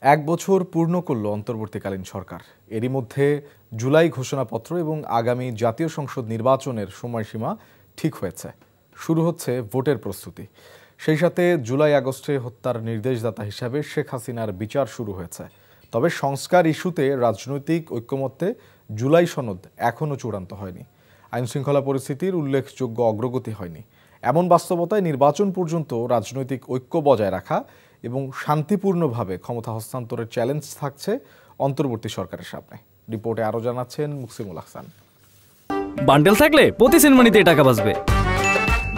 এক বছর পূর্ণ করল অন্তর্বর্তীকালীন সরকার। এরই মধ্যে জুলাই ঘোষণাপত্র এবং আগামী জাতীয় সংসদ নির্বাচনের সময়সীমা ঠিক হয়েছে। শুরু হচ্ছে ভোটের প্রস্তুতি। সেই সাথে জুলাই আগস্টে হত্যার নির্দেশদাতা হিসাবে শেখ হাসিনার বিচার শুরু হয়েছে। তবে সংস্কার ইস্যুতে রাজনৈতিক ঐক্যমত্যে জুলাই সনদ এখনও চূড়ান্ত হয়নি। আইনশৃঙ্খলা পরিস্থিতির উল্লেখযোগ্য অগ্রগতি হয়নি। এমন বাস্তবতায় নির্বাচন পর্যন্ত রাজনৈতিক ঐক্য বজায় রাখা এবং শান্তিপূর্ণভাবে ক্ষমতা হস্তান্তরের চ্যালেঞ্জ থাকছে অন্তর্বর্তী সরকারের সামনে। রিপোর্টে আরও জানাচ্ছেন মুকসিমুল আহসান। বান্ডেল থাকলে প্রতি সেনমানিতে টাকা বাঁচবে।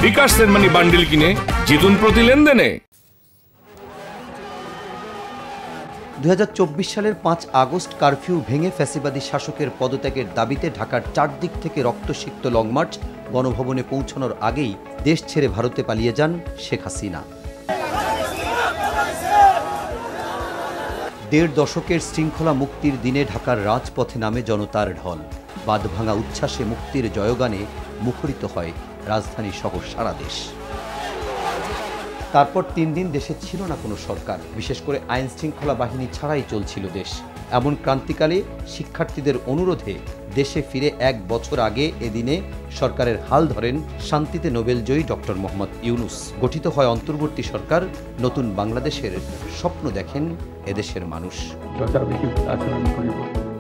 বিকাশ সেনমানি বান্ডেল কিনে জিতুন প্রতি লেনদেনে। 2024 সালের 5 আগস্ট কারফিউ ভেঙে ফ্যাসিবাদী শাসকের পদত্যাগের দাবিতে ঢাকার চারদিক থেকে রক্তসিক্ত লংমার্চ গণভবনে পৌঁছানোর আগেই দেশ ছেড়ে ভারতে পালিয়ে যান শেখ হাসিনা। 1.5 দশকের শৃঙ্খলা মুক্তির দিনে ঢাকার রাজপথে নামে জনতার ঢল। বাঁধভাঙা উচ্ছ্বাসে মুক্তির জয়গানে মুখরিত হয় রাজধানী সহ সারা দেশ। তারপর 3 দিন দেশে ছিল না কোনো সরকার, বিশেষ করে আইন শৃঙ্খলা বাহিনী ছাড়াই চলছিল দেশ। এমন ক্রান্তিকালে শিক্ষার্থীদের অনুরোধে দেশে ফিরে 1 বছর আগে এদিনে সরকারের হাল ধরেন শান্তিতে নোবেলজয়ী ডক্টর মোহাম্মদ ইউনূস। গঠিত হয় অন্তর্বর্তী সরকার। নতুন বাংলাদেশের স্বপ্ন দেখেন এদেশের মানুষ।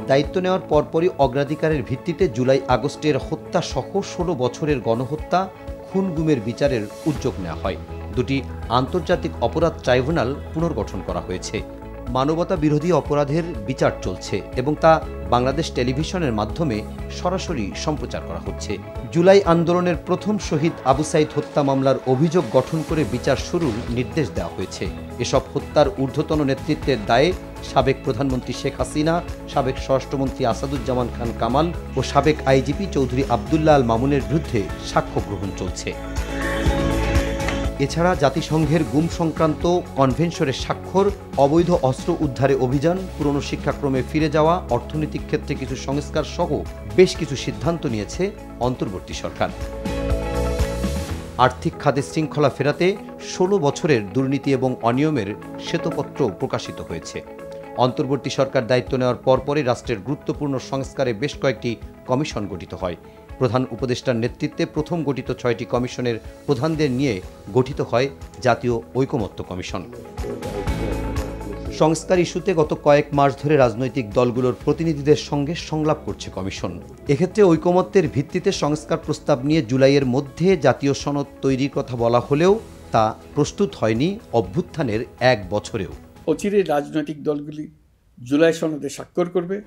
দায়িত্ব নেওয়ার পরপরই অগ্রাধিকারের ভিত্তিতে জুলাই আগস্টের হত্যা সহ 16 বছরের গণহত্যা খুন গুমের বিচারের উদ্যোগ নেওয়া হয়। 2টি আন্তর্জাতিক অপরাধ ট্রাইব্যুনাল পুনর্গঠন করা হয়েছে। মানবতা বিরোধী অপরাধের বিচার চলছে এবং তা বাংলাদেশ টেলিভিশনের মাধ্যমে সরাসরি সম্প্রচার করা হচ্ছে। জুলাই আন্দোলনের প্রথম শহীদ আবু সাইদ হত্যা মামলার অভিযোগ গঠন করে বিচার শুরুর নির্দেশ দেওয়া হয়েছে। এসব হত্যার ঊর্ধ্বতন নেতৃত্বের দায়ে সাবেক প্রধানমন্ত্রী শেখ হাসিনা, সাবেক স্বরাষ্ট্রমন্ত্রী আসাদুজ্জামান খান কামাল ও সাবেক আইজিপি চৌধুরী আবদুল্লাহ আল মামুনের বিরুদ্ধে সাক্ষ্য গ্রহণ চলছে। এছাড়া জাতিসংঘের গুম সংক্রান্ত কনভেনশনের স্বাক্ষর, অবৈধ অস্ত্র উদ্ধারে অভিযান, পুরনো শিক্ষাক্রমে ফিরে যাওয়া, অর্থনৈতিক ক্ষেত্রে কিছু সংস্কার সহ বেশ কিছু সিদ্ধান্ত নিয়েছে অন্তর্বর্তী সরকার। আর্থিক খাতে শৃঙ্খলা ফেরাতে 16 বছরের দুর্নীতি এবং অনিয়মের শ্বেতপত্র প্রকাশিত হয়েছে। অন্তর্বর্তী সরকার দায়িত্ব নেওয়ার পরপরই রাষ্ট্রের গুরুত্বপূর্ণ সংস্কারে বেশ কয়েকটি কমিশন গঠিত হয়। প্রধান উপদেষ্টার নেতৃত্বে প্রথম গঠিত 6টি কমিশনের প্রধানদের নিয়ে গঠিত হয় জাতীয় ঐকমত্য কমিশন। সংস্কার ইস্যুতে গত কয়েক মাস ধরে রাজনৈতিক দলগুলোর প্রতিনিধিদের সঙ্গে সংলাপ করছে কমিশন। এক্ষেত্রে ঐকমত্যের ভিত্তিতে সংস্কার প্রস্তাব নিয়ে জুলাইয়ের মধ্যে জাতীয় সনদ তৈরির কথা বলা হলেও তা প্রস্তুত হয়নি অভ্যুত্থানের 1 বছরেও। অচিরে রাজনৈতিক দলগুলি জুলাই সনদে স্বাক্ষর করবে।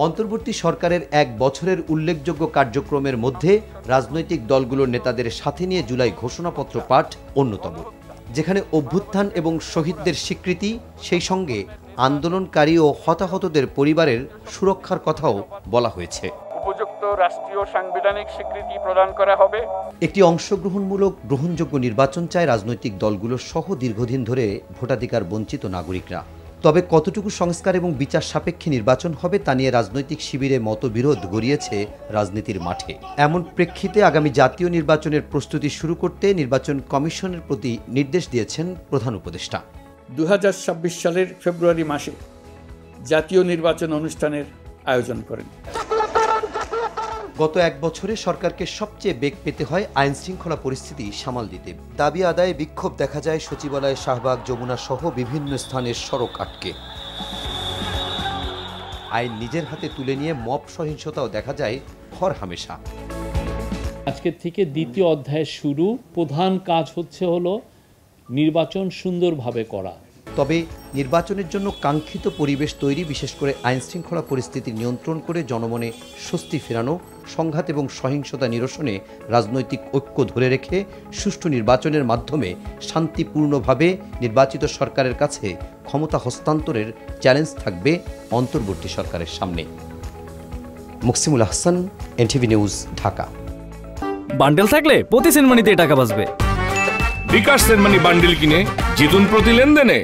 অন্তর্বর্তী সরকারের 1 বছরের উল্লেখযোগ্য কার্যক্রমের মধ্যে রাজনৈতিক দলগুলোর নেতাদের সাথে নিয়ে জুলাই ঘোষণাপত্র পাঠ অন্যতম, যেখানে অভ্যুত্থান এবং শহীদদের স্বীকৃতি, সেই সঙ্গে আন্দোলনকারী ও হতাহতদের পরিবারের সুরক্ষার কথাও বলা হয়েছে। উপযুক্ত রাষ্ট্রীয় সাংবিধানিক স্বীকৃতি প্রদান করা হবে। একটি অংশগ্রহণমূলক গ্রহণযোগ্য নির্বাচন চায় রাজনৈতিক দলগুলো সহ দীর্ঘদিন ধরে ভোটাধিকার বঞ্চিত নাগরিকরা। তবে কতটুকু সংস্কার এবং বিচার সাপেক্ষে নির্বাচন হবে তা নিয়ে রাজনৈতিক শিবিরে মতবিরোধ গড়িয়েছে রাজনীতির মাঠে। এমন প্রেক্ষিতে আগামী জাতীয় নির্বাচনের প্রস্তুতি শুরু করতে নির্বাচন কমিশনের প্রতি নির্দেশ দিয়েছেন প্রধান উপদেষ্টা। 2026 সালের ফেব্রুয়ারি মাসে জাতীয় নির্বাচন অনুষ্ঠানের আয়োজন করেন। গত 1 বছরে সরকারকে সবচেয়ে বেগ পেতে হয় আইন শৃঙ্খলা পরিস্থিতি সামাল দিতে। দাবি আদায়ে বিক্ষোভ দেখা যায় সচিবালয়, শাহবাগ, যমুনা সহ বিভিন্ন স্থানের সড়ক আটকে। আইন নিজের হাতে তুলে নিয়ে মব সহিংসতাও দেখা যায় হরহামেশা। আজকের থেকে দ্বিতীয় অধ্যায়ের শুরু। প্রধান কাজ হলো নির্বাচন সুন্দরভাবে করা। তবে নির্বাচনের জন্য কাঙ্ক্ষিত পরিবেশ তৈরি, বিশেষ করে আইন শৃঙ্খলা পরিস্থিতি নিয়ন্ত্রণ করে জনমনে স্বস্তি ফেরানো, সংঘাত এবং সহিংসতা নিরসনে রাজনৈতিক ঐক্য ধরে রেখে সুষ্ঠু নির্বাচনের মাধ্যমে শান্তিপূর্ণভাবে নির্বাচিত সরকারের কাছে ক্ষমতা হস্তান্তরের চ্যালেঞ্জ থাকবে অন্তর্বর্তী সরকারের সামনে। Muksimul Ahsan, NTV news, Dhaka. Bundle থাকলে প্রতি সেনমানিতে টাকা বাঁচবে। বিকাশ সেনমানি বান্ডেল কিনে জিতুন প্রতি লেনদেনে।